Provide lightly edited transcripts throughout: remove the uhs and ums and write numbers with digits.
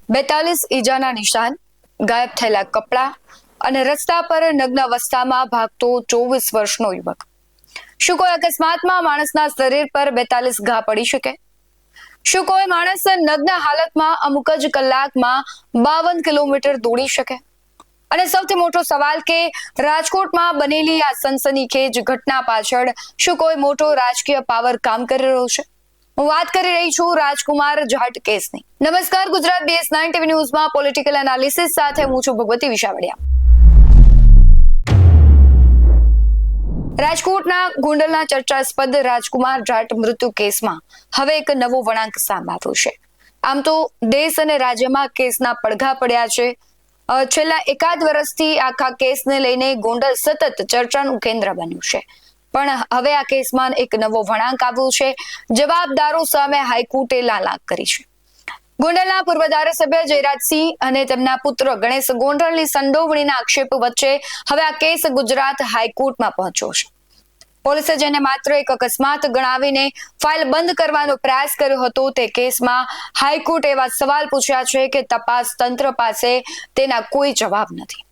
42 ઈજાના નિશાન, ગાયબ થયેલા કપડા અને રસ્તા પર નગ્ન અવસ્થામાં ભાગતો 24 વર્ષનો યુવક. શું કોઈ અકસ્માતમાં માણસના શરીર પર 42 ઘા પડી શકે? શું કોઈ માણસ નગ્ન હાલતમાં અમુક જ કલાકમાં 52 કિલોમીટર દોડી શકે? અને સૌથી મોટો સવાલ કે રાજકોટમાં બનેલી આ સનસનીખેજ ઘટના પાછળ શું કોઈ મોટો રાજકીય પાવર કામ કરી રહ્યો છે? હું વાત કરી રહી છું રાજકુમાર જાટ કેસની. નમસ્કાર, ગુજરાત BS9 TV ન્યૂઝમાં પોલિટિકલ એનાલિસિસ સાથે હું છું ભગવતી વિશાવડિયા. રાજકોટના ગોંડલના ચર્ચાસ્પદ રાજકુમાર જાટ મૃત્યુ કેસમાં હવે એક નવો વળાંક સામે આવ્યો છે. આમ તો દેશ અને રાજ્યમાં કેસના પડઘા પડ્યા છે. છેલ્લા એકાદ વર્ષથી આખા કેસને લઈને ગોંડલ સતત ચર્ચાનું કેન્દ્ર બન્યું છે. પણ હવે આ કેસમાં એક નવો વળાંક આવ્યો છે. જવાબદારો સામે હાઈકોર્ટે લાલાક કરી છે. ગોંડલના પૂર્વ ધારાસભ્ય જયરાજસિંહ અને તેમના પુત્ર ગણેશ ગોંડલની સંડોવણીના આક્ષેપ વચ્ચે હવે આ કેસ ગુજરાત હાઈકોર્ટમાં પહોંચ્યો છે. પોલીસે જેને માત્ર એક અકસ્માત ગણાવીને ફાઇલ બંધ કરવાનો પ્રયાસ કર્યો હતો, તે કેસમાં હાઈકોર્ટે એવા સવાલ પૂછ્યા છે કે તપાસ તંત્ર પાસે તેના કોઈ જવાબ નથી.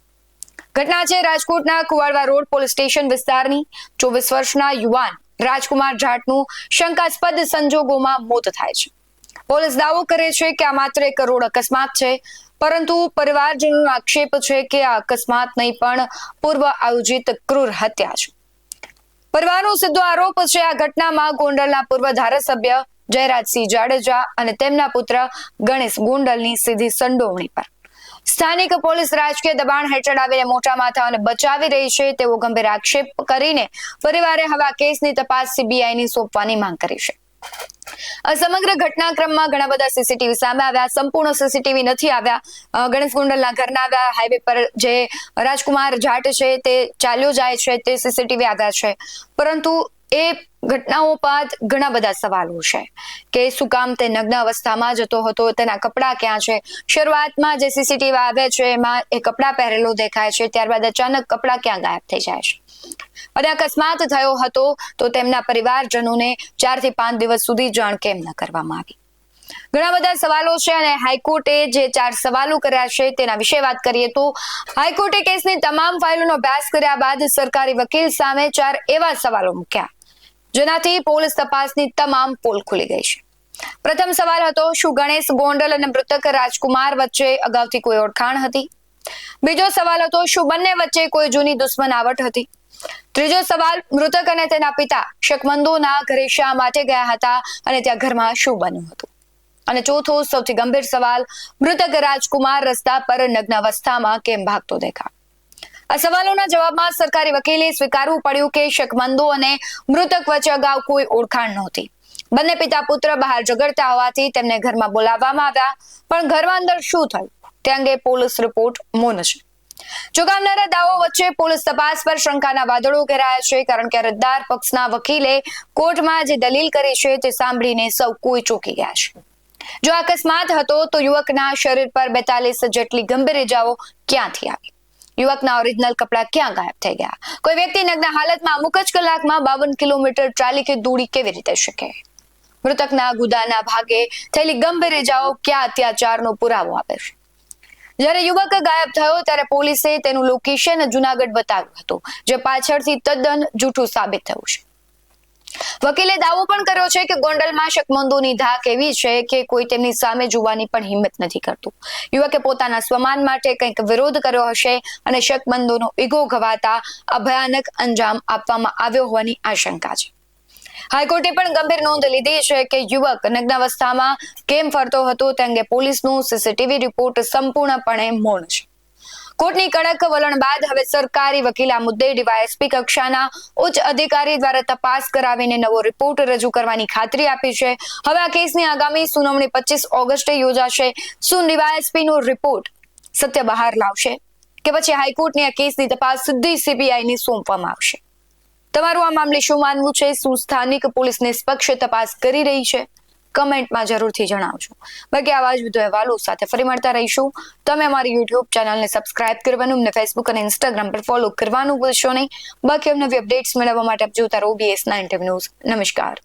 ઘટના છે રાજકોટના કુવાડવા રોડ પોલીસ સ્ટેશન વિસ્તારની. 24 વર્ષના યુવાન રાજકુમાર જાટનું શંકાસ્પદ સંજોગોમાં મોત થાય છે. પોલીસ દાવો કરે છે કે આ માત્ર એક રોડ અકસ્માત છે, પરંતુ પરિવારજનોનો આક્ષેપ છે કે આ અકસ્માત નહીં પણ પૂર્વ આયોજિત ક્રૂર હત્યા છે. પરિવારનો સીધો આરોપ છે આ ઘટનામાં ગોંડલના પૂર્વ ધારાસભ્ય જયરાજસિંહ જાડેજા અને તેમના પુત્ર ગણેશ ગોંડલની સીધી સંડોવણી પર. સ્થાનિક પોલીસ રાજકીય દબાણ હેઠળ આવીને મોટા માથાઓને બચાવી રહી છે તેવો ગંભીર આક્ષેપ કરીને પરિવારે હવે આ કેસની તપાસ CBIને સોંપવાની માંગ કરી છે. આ સમગ્ર ઘટનાક્રમમાં ઘણા બધા CCTV સામે આવ્યા. સંપૂર્ણ CCTV નથી આવ્યા. ગણેશ ગોંડલના ઘરના આવ્યા. હાઈવે પર જે રાજકુમાર જાટ છે તે ચાલ્યો જાય છે તે CCTV આવ્યા છે. પરંતુ એ ઘટનાઓ બાદ ઘણા બધા સવાલો છે કે શું કામ તે નગ્ન અવસ્થામાં જતો હતો, તેના કપડા ક્યાં છે? શરૂઆતમાં જે CCTV આવે છે એમાં એ કપડા પહેરેલો દેખાય છે, ત્યારબાદ અચાનક કપડા ક્યાં ગાયબ થઈ જાય છે. અને અકસ્માત થયો હતો તો તેમના પરિવારજનોને 4 થી 5 દિવસ સુધી જાણ કેમ ન કરવામાં આવી? ઘણા બધા સવાલો છે અને હાઈકોર્ટે જે 4 સવાલો કર્યા છે તેના વિશે વાત કરીએ તો હાઈકોર્ટે કેસની તમામ ફાઇલોનો અભ્યાસ કર્યા બાદ સરકારી વકીલ સામે 4 એવા સવાલો મૂક્યા જેનાથી પોલીસ તપાસની તમામ પોલ ખુલી ગઈ છે. પ્રથમ સવાલ હતો, શું ગણેશ ગોંડલ અને મૃતક રાજકુમાર વચ્ચે અગાઉથી કોઈ ઓળખાણ હતી? બીજો સવાલ હતો, શું બંને વચ્ચે કોઈ જૂની દુશ્મનાવટ હતી? ત્રીજો સવાલ, મૃતક અને તેના પિતા શકમંદોના ઘરે શા માટે ગયા હતા અને ત્યાં ઘરમાં શું બન્યું હતું? અને ચોથો સૌથી ગંભીર સવાલ, મૃતક રાજકુમાર રસ્તા પર નગ્ન અવસ્થામાં કેમ ભાગતો દેખાયો? આ સવાલોના જવાબમાં સરકારી વકીલે સ્વીકારવું પડ્યું કે શકમંદો અને મૃતક વચ્ચે અગાઉ કોઈ ઓળખાણ નહોતી. બંને પિતા પુત્ર બહાર ઝઘડતા હોવાથી તેમને ઘરમાં બોલાવવામાં આવ્યા, પણ ઘરમાં અંદર શું થયું તે અંગે પોલીસ રિપોર્ટ મૌન છે. ચોંકાવનારા દાવો વચ્ચે પોલીસ તપાસ પર શંકાના વાદળો ઘેરાયા છે, કારણ કે અરજદાર પક્ષના વકીલે કોર્ટમાં જે દલીલ કરી છે તે સાંભળીને સૌ કોઈ ચોંકી ગયા છે. જો અકસ્માત હતો તો યુવકના શરીર પર 42 જેટલી ગંભીર ઇજાઓ ક્યાંથી આવી? યુવકના ઓરિજિનલ કપડા ક્યાં ગાયબ થઈ ગયા? કોઈ વ્યક્તિ નગ્ન હાલતમાં અમુક જ કલાકમાં 52 કિલોમીટર ચાલી કે દોડી કેવી રીતે શકે? મૃતકના ગુદાના ભાગે થયેલી ગંભીર ઇજાઓ ક્યાં અત્યાચારનો પુરાવો આપે છે? જ્યારે યુવક ગાયબ થયો ત્યારે પોલીસે તેનું લોકેશન જુનાગઢ બતાવ્યું હતું, જે પાછળથી તદ્દન જૂઠું સાબિત થયું છે. વકીલે દાવો પણ કર્યો છે કે ગોંડલમાં શકમંદોની ધાક એવી છે કે કોઈ તેમની સામે જોવાની પણ હિંમત નથી કરતું. યુવકે પોતાના સ્વમાન માટે કંઈક વિરોધ કર્યો હશે અને શકમંદોનો ઈગો ઘવાતા આ ભયાનક અંજામ આપવામાં આવ્યો હોવાની આશંકા છે. હાઈકોર્ટે પણ ગંભીર નોંધ લીધી છે કે યુવક નગ્ન અવસ્થામાં કેમ ફરતો હતો તે અંગે પોલીસનો CCTV રિપોર્ટ સંપૂર્ણપણે મૌન છે. કોર્ટની કડક વલણ બાદ હવે સરકારી વકીલ આ મુદ્દે DYSP કક્ષાના ઉચ્ચ અધિકારી દ્વારા તપાસ કરાવીને નવો રિપોર્ટ રજૂ કરવાની ખાતરી આપી છે. હવે આ કેસની આગામી સુનાવણી 25 ઓગસ્ટે યોજાશે. શું DYSPનો રિપોર્ટ સત્ય બહાર લાવશે કે પછી હાઈકોર્ટની આ કેસની તપાસ સીધી CBIને સોંપવામાં આવશે? તમારું આ મામલે શું માનવું છે? શું સ્થાનિક પોલીસ નિષ્પક્ષ તપાસ કરી રહી છે? કમેન્ટમાં જરૂરથી જણાવજો. બાકી આવા જ વધુ અહેવાલો સાથે ફરી મળતા રહીશું. તમે અમારી YouTube ચેનલને સબસ્ક્રાઇબ કરવાનું, અમને Facebook અને Instagram પર ફોલો કરવાનું ભૂલશો નહીં. બાકી નવી અપડેટ્સ મેળવવા માટે આપ જોતા રહો BS9 TV ન્યૂઝ. નમસ્કાર.